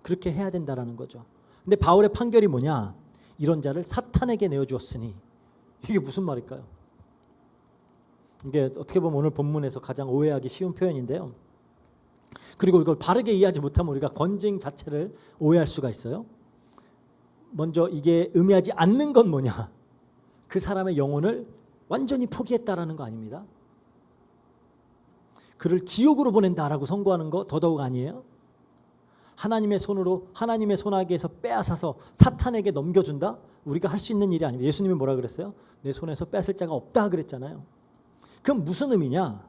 그렇게 해야 된다라는 거죠. 근데 바울의 판결이 뭐냐? 이런 자를 사탄에게 내어주었으니. 이게 무슨 말일까요? 이게 어떻게 보면 오늘 본문에서 가장 오해하기 쉬운 표현인데요. 그리고 이걸 바르게 이해하지 못하면 우리가 건징 자체를 오해할 수가 있어요. 먼저 이게 의미하지 않는 건 뭐냐? 그 사람의 영혼을 완전히 포기했다라는 거 아닙니다. 그를 지옥으로 보낸다라고 선고하는 거 더더욱 아니에요. 하나님의 손으로 하나님의 손아귀에서 빼앗아서 사탄에게 넘겨준다? 우리가 할 수 있는 일이 아닙니다. 예수님이 뭐라 그랬어요? 내 손에서 뺏을 자가 없다 그랬잖아요. 그럼 무슨 의미냐?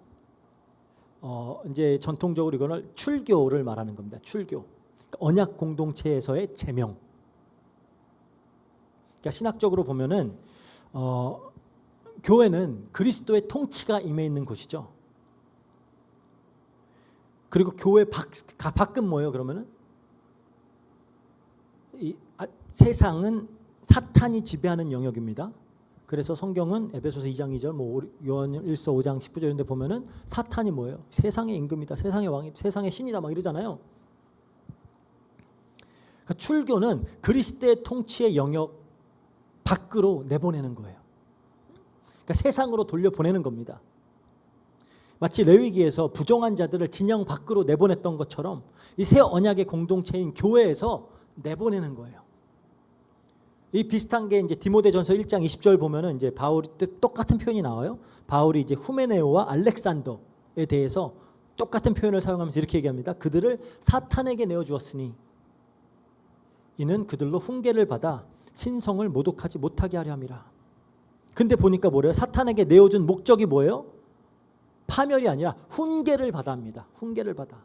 이제 전통적으로 이거를 출교를 말하는 겁니다. 출교. 그러니까 언약 공동체에서의 제명. 그러니까 신학적으로 보면은 교회는 그리스도의 통치가 임해 있는 곳이죠. 그리고 교회 밖은 뭐예요? 그러면은 세상은 사탄이 지배하는 영역입니다. 그래서 성경은 에베소서 2장 2절, 요한일서 5장 19절인데 보면은 사탄이 뭐예요? 세상의 임금이다, 세상의 왕이, 세상의 신이다 막 이러잖아요. 그러니까 출교는 그리스도의 통치의 영역 밖으로 내보내는 거예요. 그러니까 세상으로 돌려보내는 겁니다. 마치 레위기에서 부정한 자들을 진영 밖으로 내보냈던 것처럼 이 새 언약의 공동체인 교회에서 내보내는 거예요. 이 비슷한 게 이제 디모데전서 1장 20절 보면은 이제 바울이 똑같은 표현이 나와요. 바울이 이제 후메네오와 알렉산더에 대해서 똑같은 표현을 사용하면서 이렇게 얘기합니다. 그들을 사탄에게 내어 주었으니 이는 그들로 훈계를 받아 신성을 모독하지 못하게 하려 함이라. 근데 보니까 뭐래요? 사탄에게 내어준 목적이 뭐예요? 파멸이 아니라 훈계를 받아 합니다. 훈계를 받아.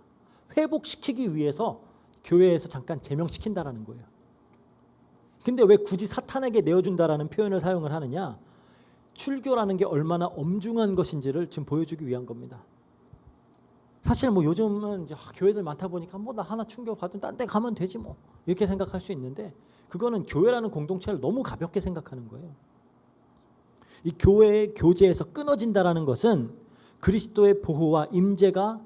회복시키기 위해서 교회에서 잠깐 제명시킨다라는 거예요. 근데 왜 굳이 사탄에게 내어준다라는 표현을 사용을 하느냐? 출교라는 게 얼마나 엄중한 것인지를 지금 보여주기 위한 겁니다. 사실 뭐 요즘은 이제 교회들 많다 보니까 뭐 나 하나 충격 받으면 딴 데 가면 되지 뭐 이렇게 생각할 수 있는데 그거는 교회라는 공동체를 너무 가볍게 생각하는 거예요. 이 교회의 교제에서 끊어진다라는 것은 그리스도의 보호와 임재가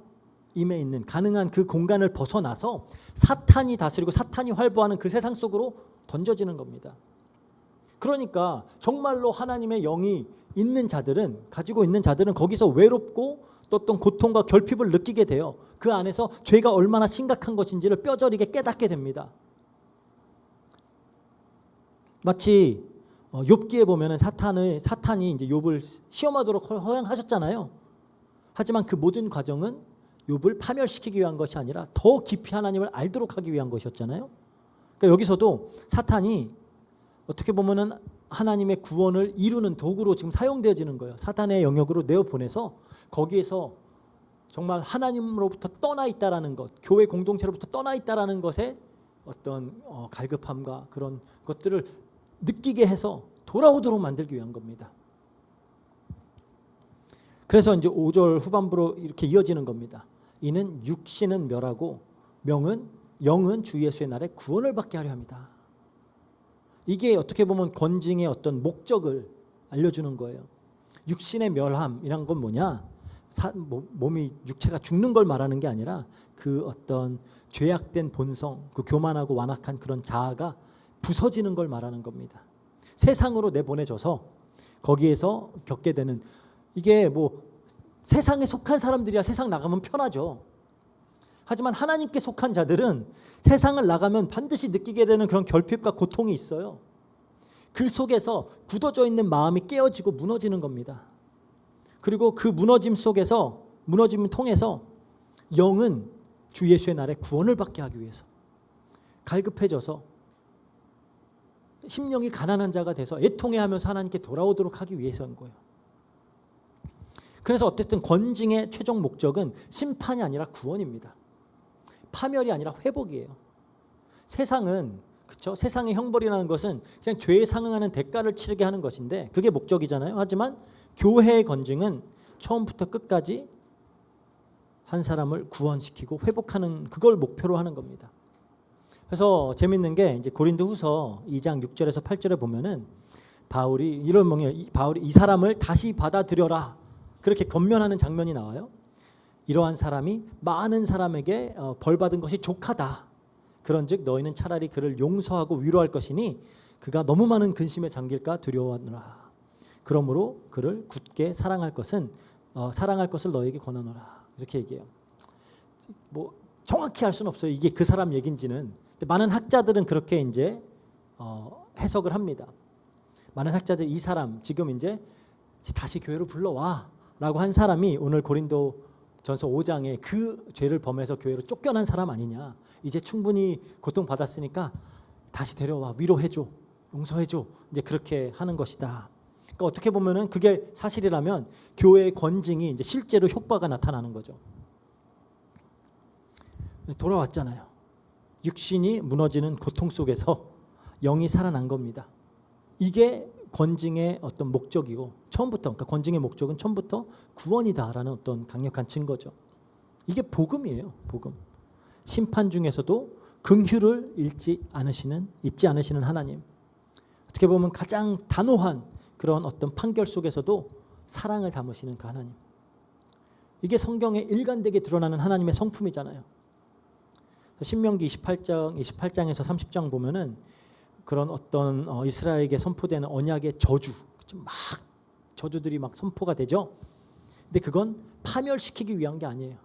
임해 있는 가능한 그 공간을 벗어나서 사탄이 다스리고 사탄이 활보하는 그 세상 속으로 던져지는 겁니다. 그러니까 정말로 하나님의 영이 있는 자들은 가지고 있는 자들은 거기서 외롭고 또 어떤 고통과 결핍을 느끼게 돼요. 그 안에서 죄가 얼마나 심각한 것인지를 뼈저리게 깨닫게 됩니다. 마치 욥기에 보면은 사탄이 이제 욥을 시험하도록 허용하셨잖아요. 하지만 그 모든 과정은 욥을 파멸시키기 위한 것이 아니라 더 깊이 하나님을 알도록 하기 위한 것이었잖아요. 그러니까 여기서도 사탄이 어떻게 보면은 하나님의 구원을 이루는 도구로 지금 사용되어지는 거예요. 사탄의 영역으로 내어보내서 거기에서 정말 하나님으로부터 떠나 있다라는 것, 교회 공동체로부터 떠나 있다라는 것에 어떤 갈급함과 그런 것들을 느끼게 해서 돌아오도록 만들기 위한 겁니다. 그래서 이제 5절 후반부로 이렇게 이어지는 겁니다. 이는 육신은 멸하고 영은 주 예수의 날에 구원을 받게 하려 합니다. 이게 어떻게 보면 건징의 어떤 목적을 알려주는 거예요. 육신의 멸함이란 건 뭐냐? 몸이 육체가 죽는 걸 말하는 게 아니라 그 어떤 죄악된 본성, 그 교만하고 완악한 그런 자아가 부서지는 걸 말하는 겁니다. 세상으로 내보내져서 거기에서 겪게 되는 이게 뭐 세상에 속한 사람들이야 세상 나가면 편하죠. 하지만 하나님께 속한 자들은 세상을 나가면 반드시 느끼게 되는 그런 결핍과 고통이 있어요. 그 속에서 굳어져 있는 마음이 깨어지고 무너지는 겁니다. 그리고 그 무너짐을 통해서 영은 주 예수의 날에 구원을 받게 하기 위해서 갈급해져서 심령이 가난한 자가 돼서 애통해하면서 하나님께 돌아오도록 하기 위해서인 거예요. 그래서 어쨌든 건징의 최종 목적은 심판이 아니라 구원입니다. 파멸이 아니라 회복이에요. 세상은 그렇죠? 세상의 형벌이라는 것은 그냥 죄에 상응하는 대가를 치르게 하는 것인데 그게 목적이잖아요. 하지만 교회의 건징은 처음부터 끝까지 한 사람을 구원시키고 회복하는 그걸 목표로 하는 겁니다. 그래서 재밌는 게 이제 고린도후서 2장 6절에서 8절에 보면은 바울이 이런 명령, 바울이 이 사람을 다시 받아들여라 그렇게 권면하는 장면이 나와요. 이러한 사람이 많은 사람에게 벌 받은 것이 족하다. 그런즉 너희는 차라리 그를 용서하고 위로할 것이니 그가 너무 많은 근심에 잠길까 두려워하노라. 그러므로 그를 굳게 사랑할 것을 너에게 권하노라. 이렇게 얘기해요. 뭐 정확히 알 수는 없어요. 이게 그 사람 얘긴지는. 근데 많은 학자들은 그렇게 이제 해석을 합니다. 많은 학자들 이 사람 지금 이제 다시 교회로 불러와라고 한 사람이 오늘 고린도전서 5장에 그 죄를 범해서 교회로 쫓겨난 사람 아니냐. 이제 충분히 고통받았으니까 다시 데려와 위로해줘 용서해줘 이제 그렇게 하는 것이다. 그러니까 어떻게 보면은 그게 사실이라면 교회의 권징이 이제 실제로 효과가 나타나는 거죠. 돌아왔잖아요. 육신이 무너지는 고통 속에서 영이 살아난 겁니다. 이게 권징의 어떤 목적이고 처음부터 그러니까 권징의 목적은 처음부터 구원이다라는 어떤 강력한 증거죠. 이게 복음이에요. 복음. 심판 중에서도 긍휼을 잊지 않으시는 하나님. 어떻게 보면 가장 단호한 그런 어떤 판결 속에서도 사랑을 담으시는 그 하나님. 이게 성경에 일관되게 드러나는 하나님의 성품이잖아요. 신명기 28장에서 30장 보면은 그런 어떤 이스라엘에게 선포되는 언약의 막 저주들이 막 선포가 되죠. 근데 그건 파멸시키기 위한 게 아니에요.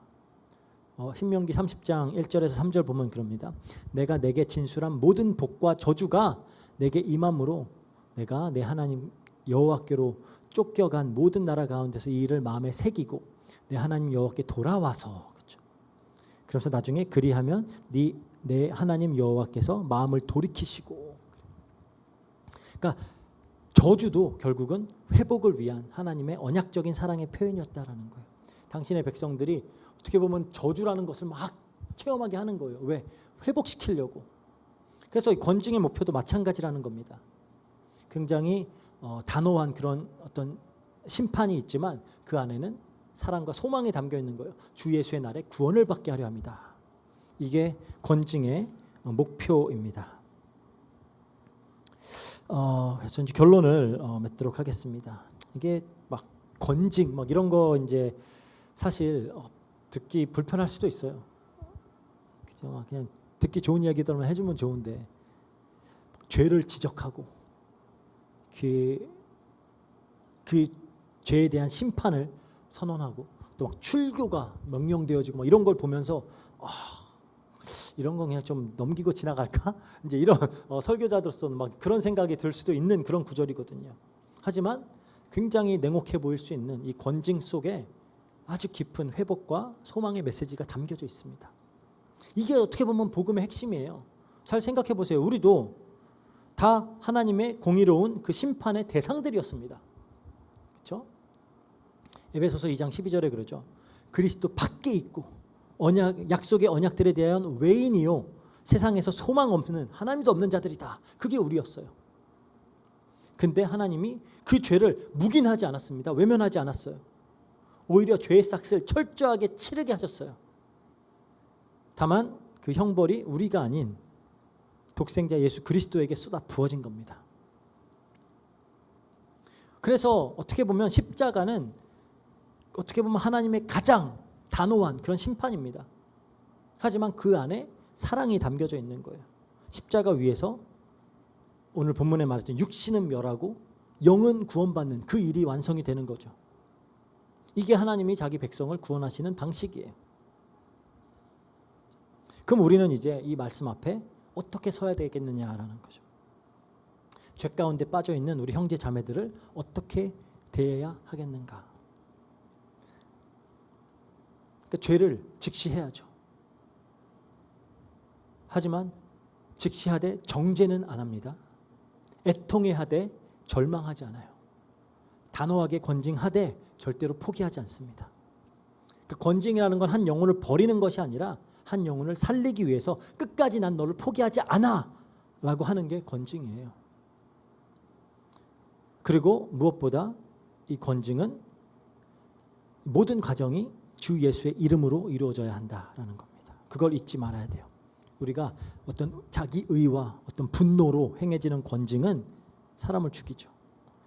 신명기 30장 1절에서 3절 보면 그럽니다. 내가 내게 진술한 모든 복과 저주가 내게 임함으로 내가 내 하나님 여호와께로 쫓겨간 모든 나라 가운데서 이 일을 마음에 새기고 내 하나님 여호와께 돌아와서 그렇죠. 그래서 나중에 그리하면 내 하나님 여호와께서 마음을 돌이키시고 그러니까 저주도 결국은 회복을 위한 하나님의 언약적인 사랑의 표현이었다라는 거예요. 당신의 백성들이 어떻게 보면 저주라는 것을 막 체험하게 하는 거예요. 왜? 회복시키려고. 그래서 이 권징의 목표도 마찬가지라는 겁니다. 굉장히 단호한 그런 어떤 심판이 있지만 그 안에는 사랑과 소망이 담겨 있는 거예요. 주 예수의 날에 구원을 받게 하려 합니다. 이게 권징의 목표입니다. 그래서 이제 결론을 맺도록 하겠습니다. 이게 막 권징 막 이런 거 이제 사실 듣기 불편할 수도 있어요. 그죠? 그냥 듣기 좋은 이야기들만 해주면 좋은데 죄를 지적하고 그 죄에 대한 심판을 선언하고 또 막 출교가 명령되어지고 막 이런 걸 보면서 이런 건 그냥 좀 넘기고 지나갈까? 이제 이런 설교자들로서는 막 그런 생각이 들 수도 있는 그런 구절이거든요. 하지만 굉장히 냉혹해 보일 수 있는 이 권징 속에 아주 깊은 회복과 소망의 메시지가 담겨져 있습니다. 이게 어떻게 보면 복음의 핵심이에요. 잘 생각해 보세요. 우리도 다 하나님의 공의로운 그 심판의 대상들이었습니다. 그렇죠? 에베소서 2장 12절에 그러죠. 그리스도 밖에 있고 약속의 언약들에 대한 외인이요 세상에서 소망 없는 하나님도 없는 자들이다. 그게 우리였어요. 근데 하나님이 그 죄를 묵인하지 않았습니다. 외면하지 않았어요. 오히려 죄의 삭을 철저하게 치르게 하셨어요. 다만 그 형벌이 우리가 아닌 독생자 예수 그리스도에게 쏟아 부어진 겁니다. 그래서 어떻게 보면 십자가는 어떻게 보면 하나님의 가장 단호한 그런 심판입니다. 하지만 그 안에 사랑이 담겨져 있는 거예요. 십자가 위에서 오늘 본문에 말했던 육신은 멸하고 영은 구원받는 그 일이 완성이 되는 거죠. 이게 하나님이 자기 백성을 구원하시는 방식이에요. 그럼 우리는 이제 이 말씀 앞에 어떻게 서야 되겠느냐라는 거죠. 죄 가운데 빠져 있는 우리 형제 자매들을 어떻게 대해야 하겠는가? 그러니까 죄를 직시해야죠. 하지만 직시하되 정죄는 안 합니다. 애통해하되 절망하지 않아요. 단호하게 권징하되 절대로 포기하지 않습니다. 그 권징이라는 건 한 영혼을 버리는 것이 아니라 한 영혼을 살리기 위해서 끝까지 난 너를 포기하지 않아 라고 하는 게 권징이에요. 그리고 무엇보다 이 권징은 모든 과정이 주 예수의 이름으로 이루어져야 한다라는 겁니다. 그걸 잊지 말아야 돼요. 우리가 어떤 자기 의와 어떤 분노로 행해지는 권징은 사람을 죽이죠.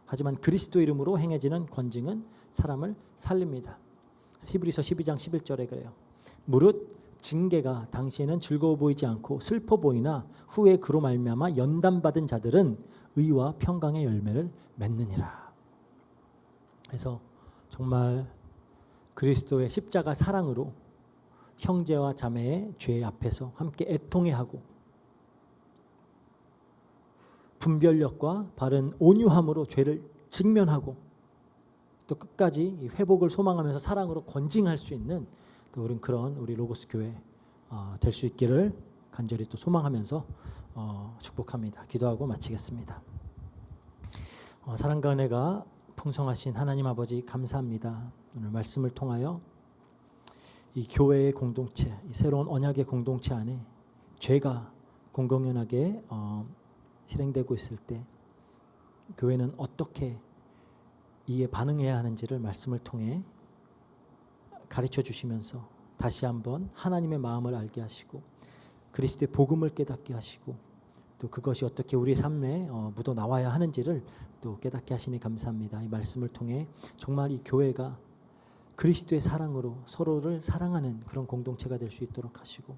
하지만 그리스도 이름으로 행해지는 권징은 사람을 살립니다. 히브리서 12장 11절에 그래요. 무릇 징계가 당시에는 즐거워 보이지 않고 슬퍼 보이나 후에 그로 말미암아 연단받은 자들은 의와 평강의 열매를 맺느니라. 그래서 정말 그리스도의 십자가 사랑으로 형제와 자매의 죄 앞에서 함께 애통해 하고 분별력과 바른 온유함으로 죄를 직면하고 또 끝까지 회복을 소망하면서 사랑으로 권징할 수 있는 또 우린 그런 우리 로고스 교회 될 수 있기를 간절히 또 소망하면서 축복합니다. 기도하고 마치겠습니다. 사랑과 은혜가 풍성하신 하나님 아버지 감사합니다. 오늘 말씀을 통하여 이 교회의 공동체, 이 새로운 언약의 공동체 안에 죄가 공공연하게 실행되고 있을 때 교회는 어떻게 이에 반응해야 하는지를 말씀을 통해 가르쳐 주시면서 다시 한번 하나님의 마음을 알게 하시고 그리스도의 복음을 깨닫게 하시고 또 그것이 어떻게 우리 삶에 묻어 나와야 하는지를 또 깨닫게 하시니 감사합니다. 이 말씀을 통해 정말 이 교회가 그리스도의 사랑으로 서로를 사랑하는 그런 공동체가 될 수 있도록 하시고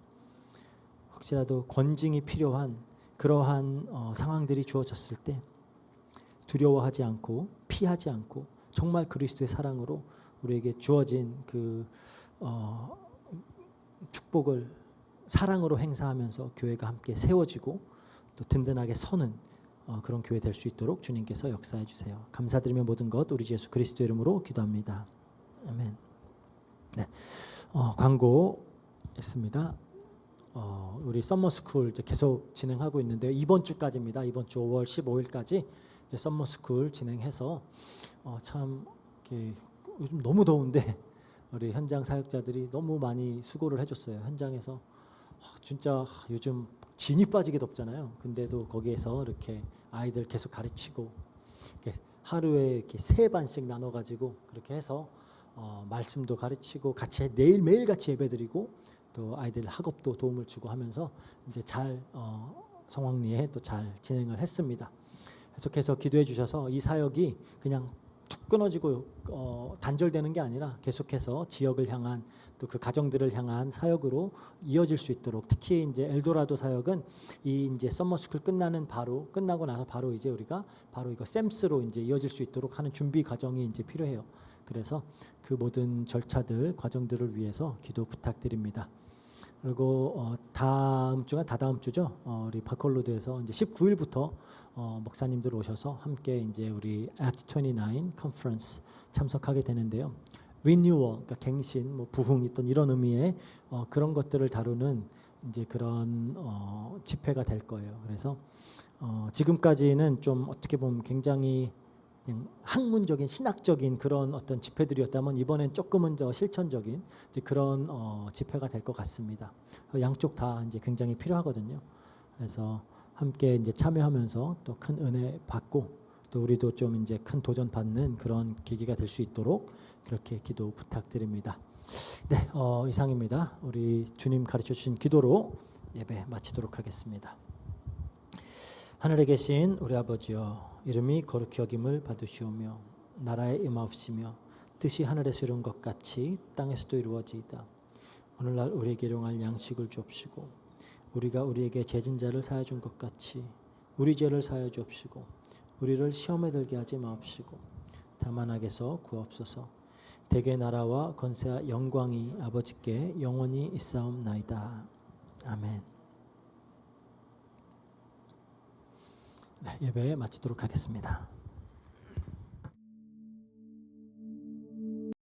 혹시라도 권징이 필요한 그러한 상황들이 주어졌을 때 두려워하지 않고 피하지 않고 정말 그리스도의 사랑으로 우리에게 주어진 그 축복을 사랑으로 행사하면서 교회가 함께 세워지고 또 든든하게 서는 그런 교회 될 수 있도록 주님께서 역사해 주세요. 감사드리며 모든 것 우리 주 예수 그리스도 이름으로 기도합니다. 아멘. 네, 광고 있습니다. 우리 썸머스쿨 이제 계속 진행하고 있는데 이번 주까지입니다. 이번 주 5월 15일까지 이제 썸머스쿨 진행해서 참 이렇게 요즘 너무 더운데 우리 현장 사역자들이 너무 많이 수고를 해줬어요. 현장에서 진짜 요즘 진이 빠지게 덥잖아요. 근데도 거기에서 이렇게 아이들 계속 가르치고 이렇게 하루에 이렇게 3반씩 나눠가지고 그렇게 해서 말씀도 가르치고 같이 매일 같이 예배드리고 또 아이들 학업도 도움을 주고 하면서 이제 잘 성황리에 또 잘 진행을 했습니다. 계속해서 기도해 주셔서 이 사역이 그냥 툭 끊어지고 단절되는 게 아니라 계속해서 지역을 향한 또 그 가정들을 향한 사역으로 이어질 수 있도록 특히 이제 엘도라도 사역은 이 이제 썸머스쿨 끝나고 나서 바로 이제 우리가 바로 이거 샘스로 이제 이어질 수 있도록 하는 준비 과정이 이제 필요해요. 그래서 그 모든 절차들 과정들을 위해서 기도 부탁드립니다. 그리고 다다음 주죠. 우리 바컬로드에서 이제 19일부터 목사님들 오셔서 함께 이제 우리 Acts 29 컨퍼런스 참석하게 되는데요. 리뉴얼, 그러니까 갱신, 뭐 부흥 있던 이런 의미의 그런 것들을 다루는 이제 그런 집회가 될 거예요. 그래서 지금까지는 좀 어떻게 보면 굉장히 그냥 학문적인 신학적인 그런 어떤 집회들이었다면 이번엔 조금은 더 실천적인 이제 그런 집회가 될 것 같습니다. 양쪽 다 이제 굉장히 필요하거든요. 그래서 함께 이제 참여하면서 또 큰 은혜 받고 또 우리도 좀 이제 큰 도전 받는 그런 계기가 될 수 있도록 그렇게 기도 부탁드립니다. 네, 이상입니다. 우리 주님 가르쳐 주신 기도로 예배 마치도록 하겠습니다. 하늘에 계신 우리 아버지여, 이름이 거룩히 여김을 받으시오며 나라에 임하옵시며 뜻이 하늘에서 이룬 것 같이 땅에서도 이루어지이다. 오늘날 우리에게 일용할 양식을 주옵시고 우리가 우리에게 죄진 자를 사하여 준 것 같이 우리 죄를 사하여 주옵시고 우리를 시험에 들게 하지 마옵시고 다만 악에서 구하옵소서. 대개 나라와 권세와 영광이 아버지께 영원히 있사옵나이다. 아멘. 네, 예배 마치도록 하겠습니다.